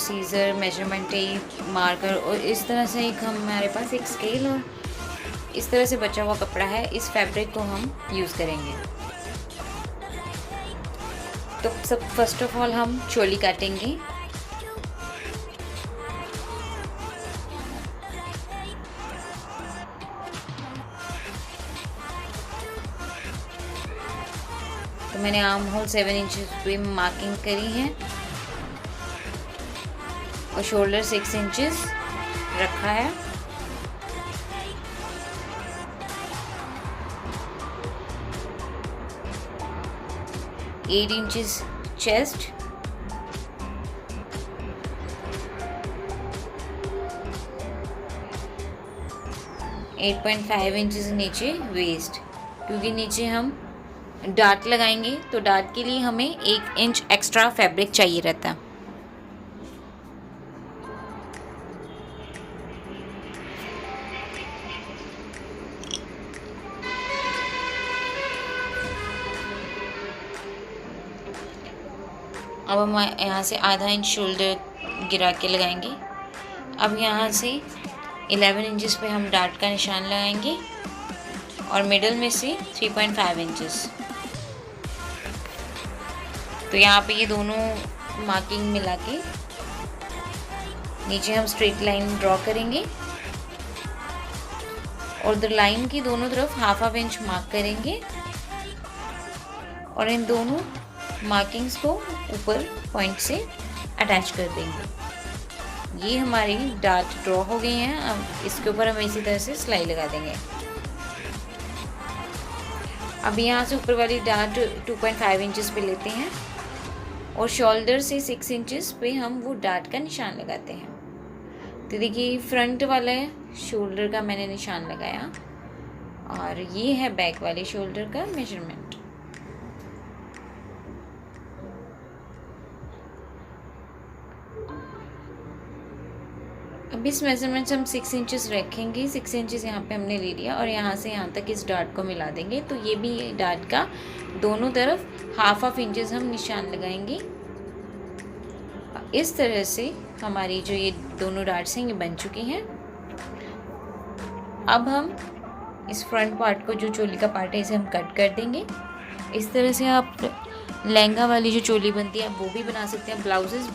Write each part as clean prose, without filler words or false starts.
Scissor, measurement tape, marker और इस तरह से एक हमारे पास एक स्केल और इस तरह से बचा हुआ कपड़ा है। इस फैब्रिक को हम यूज़ करेंगे। तो सब फर्स्ट ऑफ ऑल हम चोली काटेंगे। तो मैंने आर्म होल 7 इंचेस पे मार्किंग करी है और शोल्डर 6 इंचेस रखा है। एट इंचेस चेस्ट, 8.5 इंचेस नीचे वेस्ट, क्योंकि नीचे हम डार्ट लगाएंगे तो डार्ट के लिए हमें 1 इंच एक्स्ट्रा फैब्रिक चाहिए रहता है। अब हम यहाँ से आधा इंच शोल्डर गिरा के लगाएंगे। अब यहाँ से 11 इंचेस पे हम डार्ट का निशान लगाएंगे और मिडल में से 3.5 इंचेस। तो यहाँ पे ये दोनों मार्किंग मिला के नीचे हम स्ट्रेट लाइन ड्रॉ करेंगे और द लाइन की दोनों तरफ हाफ इंच मार्क करेंगे और इन दोनों मार्किंग्स को ऊपर पॉइंट से अटैच कर देंगे। ये हमारी डार्ट ड्रॉ हो गई हैं। अब इसके ऊपर हम इसी तरह से सिलाई लगा देंगे। अब यहाँ से ऊपर वाली डार्ट 2.5 इंचेस पे लेते हैं और शोल्डर से 6 इंचेस पे हम वो डार्ट का निशान लगाते हैं। तो देखिए फ्रंट वाला शोल्डर का मैंने निशान लगाया और ये है बैक वाले शोल्डर का मेजरमेंट। अब इस मेजरमेंट से हम 6 इंचेस रखेंगे। 6 इंचेस यहाँ पे हमने ले लिया और यहाँ से यहाँ तक इस डार्ट को मिला देंगे। तो ये भी डार्ट का दोनों तरफ हाफ इंचेस हम निशान लगाएंगे। इस तरह से हमारी जो ये दोनों डार्ट्स हैं ये बन चुकी हैं। अब हम इस फ्रंट पार्ट को, जो चोली का पार्ट है, इसे हम कट कर देंगे। इस तरह से आप लहंगा वाली जो चोली बनती है वो भी बना सकते हैं। ब्लाउजेस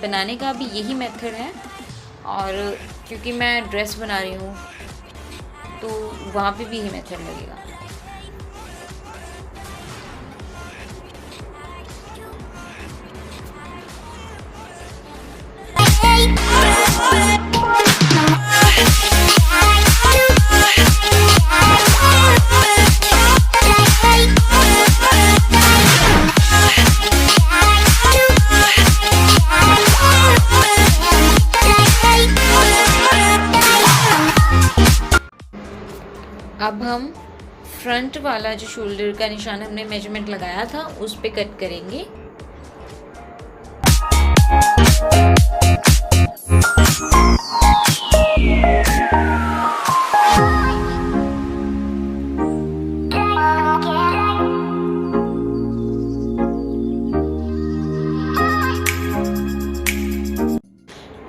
बनाने का भी यही मेथड है और क्योंकि मैं ड्रेस बना रही हूँ तो वहाँ पे भी यही मेथड लगेगा। अब हम फ्रंट वाला जो शोल्डर का निशान हमने मेजरमेंट लगाया था उस पे कट करेंगे।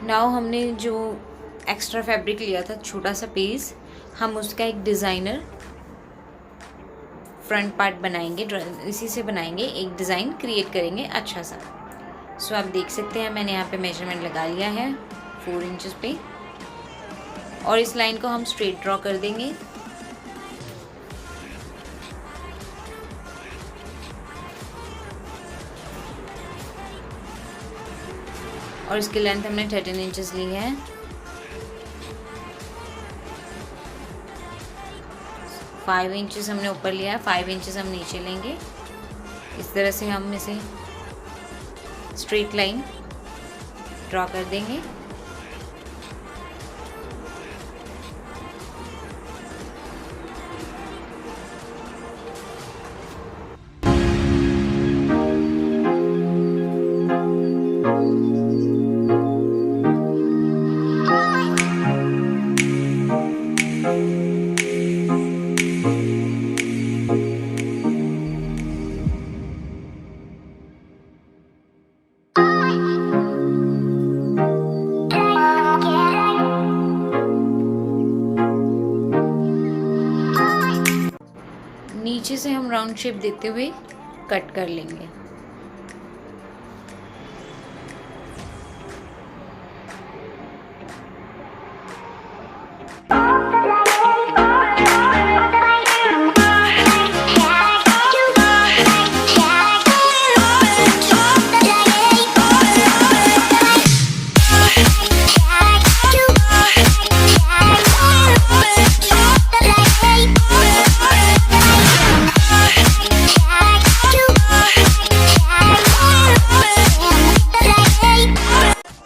नाउ हमने जो एक्स्ट्रा फैब्रिक लिया था, छोटा सा पीस, हम उसका एक डिज़ाइनर फ्रंट पार्ट बनाएंगे। इसी से बनाएंगे, एक डिज़ाइन क्रिएट करेंगे अच्छा सा। सो आप देख सकते हैं मैंने यहाँ पे मेजरमेंट लगा लिया है 4 इंचेस पे और इस लाइन को हम स्ट्रेट ड्रॉ कर देंगे। और इसकी लेंथ हमने 13 इंचेस ली है। फाइव इंचेस हमने ऊपर लिया है, 5 इंचेस हम नीचे लेंगे। इस तरह से हम इसे स्ट्रेट लाइन ड्रॉ कर देंगे। अच्छे से हम राउंड शेप देते हुए कट कर लेंगे।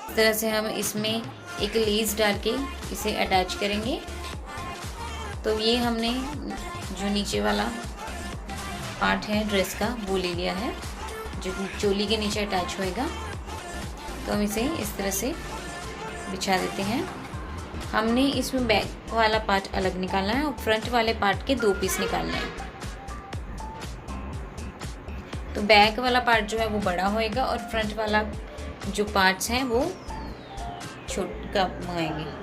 इस तरह से हम इसमें एक लेस डाल के इसे अटैच करेंगे। तो ये हमने जो नीचे वाला पार्ट है ड्रेस का वो ले लिया है, जो चोली के नीचे अटैच होएगा। तो हम इसे इस तरह से बिछा देते हैं। हमने इसमें बैक वाला पार्ट अलग निकालना है और फ्रंट वाले पार्ट के 2 पीस निकालने हैं। तो बैक वाला पार्ट जो है वो बड़ा होएगा और फ्रंट वाला जो पार्ट्स हैं वो छोटा होएंगे।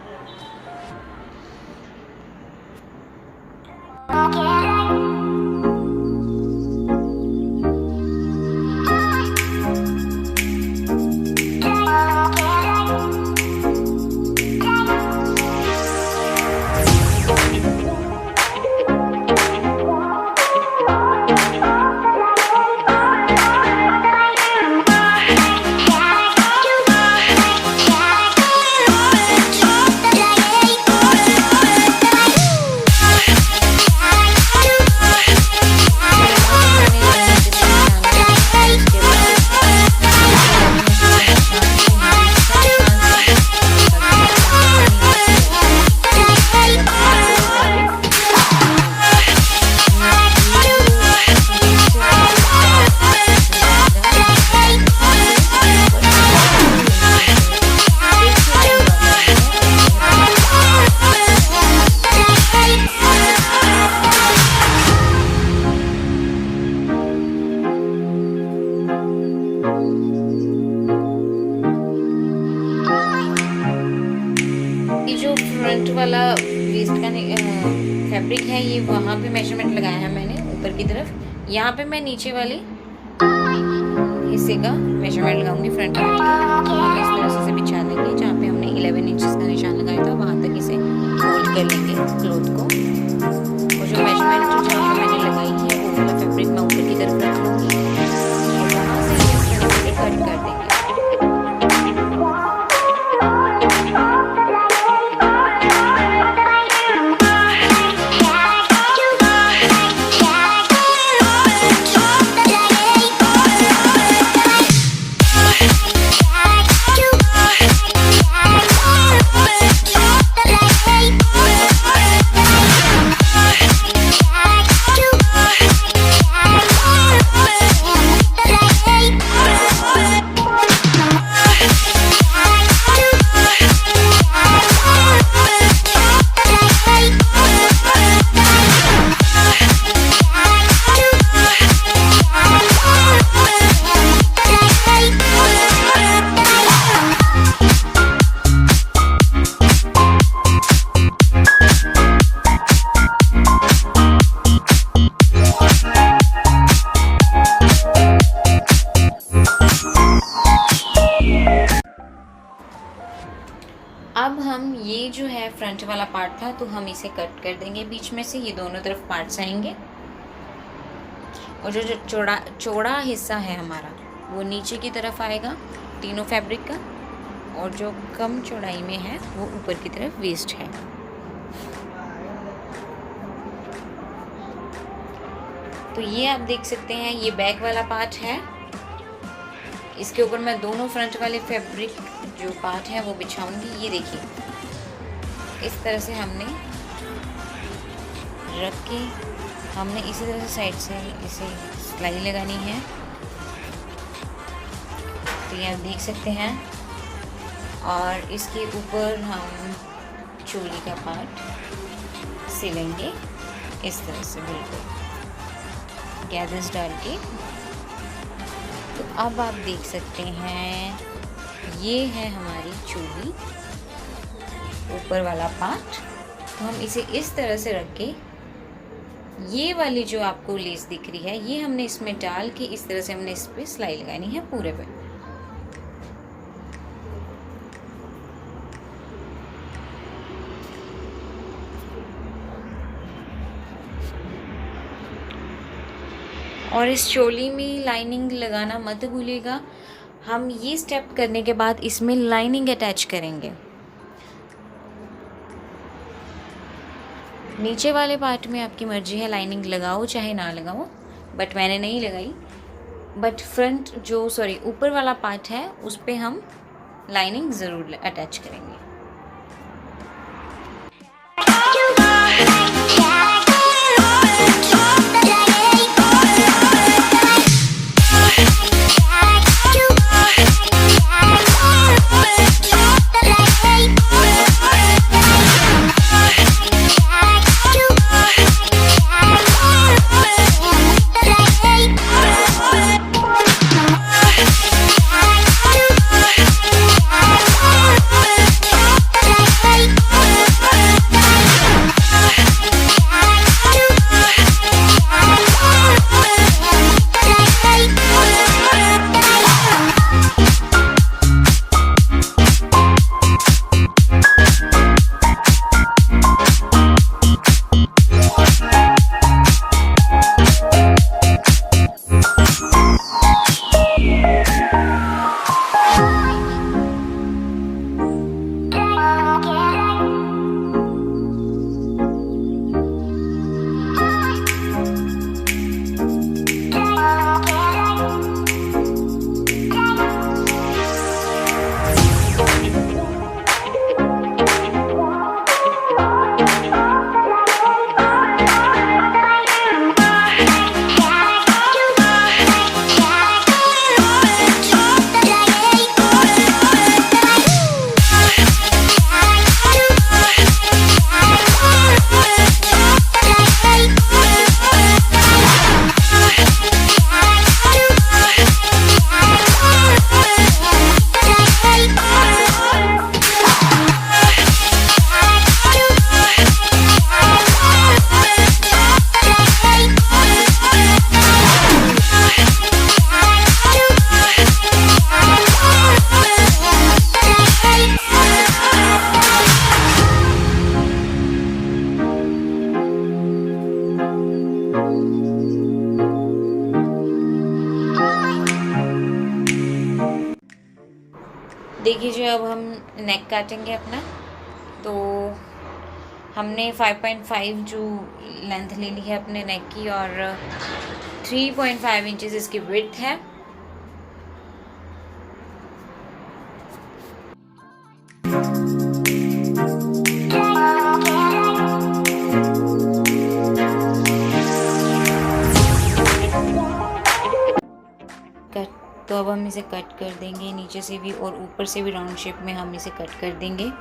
फ्रंट वाला वेस्ट का फैब्रिक है, ये वहाँ पे मेजरमेंट लगाया है मैंने ऊपर की तरफ। यहाँ पे मैं नीचे वाले हिस्से का मेजरमेंट लगाऊंगी फ्रंट पार्ट का। तो हम इस तरह से बिछा देंगे, जहाँ पे हमने 11 इंचेस का निशान लगाया था वहाँ तक इसे फोल्ड कर लेंगे क्लॉथ को। और जो मेजरमेंट जहाँ पे मैंने लगाई है वो वाला फैब्रिक मैं ऊपर की तरफ रख लूँगी और वहाँ से इस तरह से कट कर देंगे। अब हम ये जो है फ्रंट वाला पार्ट था तो हम इसे कट कर देंगे बीच में से। ये दोनों तरफ पार्ट्स आएंगे और जो चौड़ा हिस्सा है हमारा वो नीचे की तरफ आएगा तीनों फैब्रिक का, और जो कम चौड़ाई में है वो ऊपर की तरफ वेस्ट है। तो ये आप देख सकते हैं ये बैक वाला पार्ट है। इसके ऊपर मैं दोनों फ्रंट वाले फैब्रिक जो पार्ट है वो बिछाऊंगी। ये देखिए इस तरह से हमने रख के हमने इसी तरह से साइड से इसे सिलाई लगानी है। तो ये आप देख सकते हैं। और इसके ऊपर हम चोली का पार्ट सिलेंगे इस तरह से बिल्कुल गैदर्स डाल के। तो अब आप देख सकते हैं ये है हमारी चोली ऊपर वाला पार्ट। तो हम इसे इस तरह से रख के ये वाली जो आपको लेस दिख रही है ये हमने इसमें डाल के इस तरह से हमने इस पर सिलाई लगानी है पूरे पे। और इस चोली में लाइनिंग लगाना मत भूलिएगा। हम ये स्टेप करने के बाद इसमें लाइनिंग अटैच करेंगे। नीचे वाले पार्ट में आपकी मर्जी है, लाइनिंग लगाओ चाहे ना लगाओ, बट मैंने नहीं लगाई। बट फ्रंट जो ऊपर वाला पार्ट है उस पे हम लाइनिंग ज़रूर अटैच करेंगे। देखिए जो अब हम नेक काटेंगे अपना, तो हमने 5.5 जो लेंथ ले ली है अपने नेक की और 3.5 इंचेस इसकी विड्थ है। तो अब हम इसे कट कर देंगे नीचे से भी और ऊपर से भी राउंड शेप में हम इसे कट कर देंगे।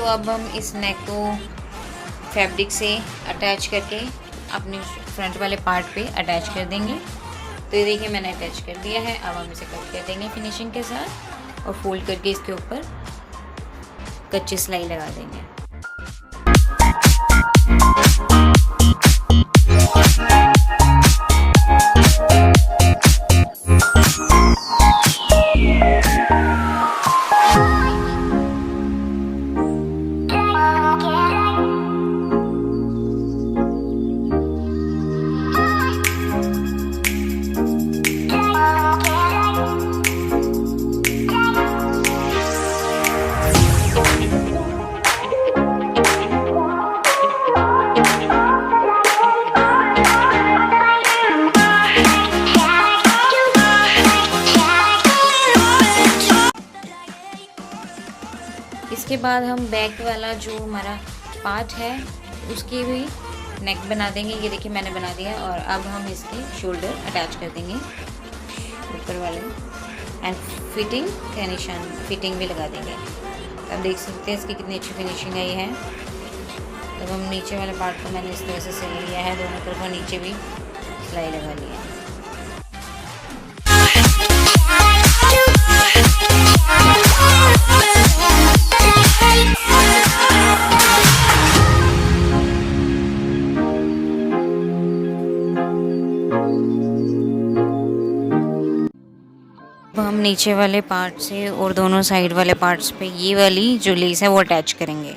अब हम इस नेक को फैब्रिक से अटैच करके अपने फ्रंट वाले पार्ट पे अटैच कर देंगे। तो ये देखिए मैंने अटैच कर दिया है। अब हम इसे कट कर देंगे फिनिशिंग के साथ और फोल्ड करके इसके ऊपर कच्ची सिलाई लगा देंगे। इसके बाद हम बैक वाला जो हमारा पार्ट है उसकी भी नेक बना देंगे। ये देखिए मैंने बना दिया। और अब हम इसके शोल्डर अटैच कर देंगे ऊपर वाले, एंड फिटिंग का निशान, फिटिंग भी लगा देंगे। अब देख सकते हैं इसकी कितनी अच्छी फिनिशिंग आई है। तब हम नीचे वाले पार्ट को मैंने इस तरह से सिल लिया है, दोनों तरफ और नीचे भी सिलाई लगा ली है। अब हम नीचे वाले पार्ट से और दोनों साइड वाले पार्ट्स पे ये वाली जो लेस है वो अटैच करेंगे।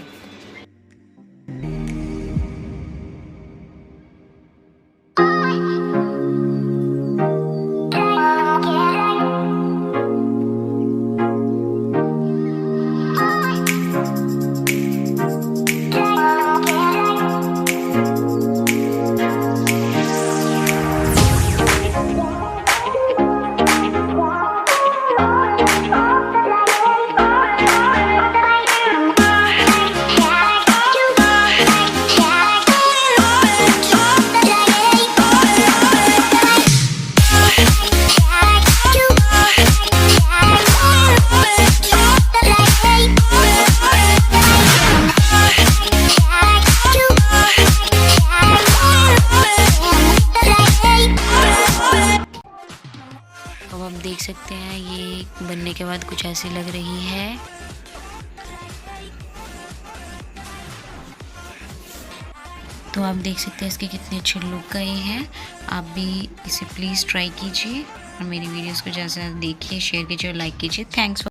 अब आप देख सकते हैं ये बनने के बाद कुछ ऐसी लग रही है। तो आप देख सकते हैं इसके कितने अच्छे लुक आए हैं। आप भी इसे प्लीज़ ट्राई कीजिए और मेरी वीडियोस को ज़्यादा से ज़्यादा देखिए, शेयर कीजिए और लाइक कीजिए। थैंक्स।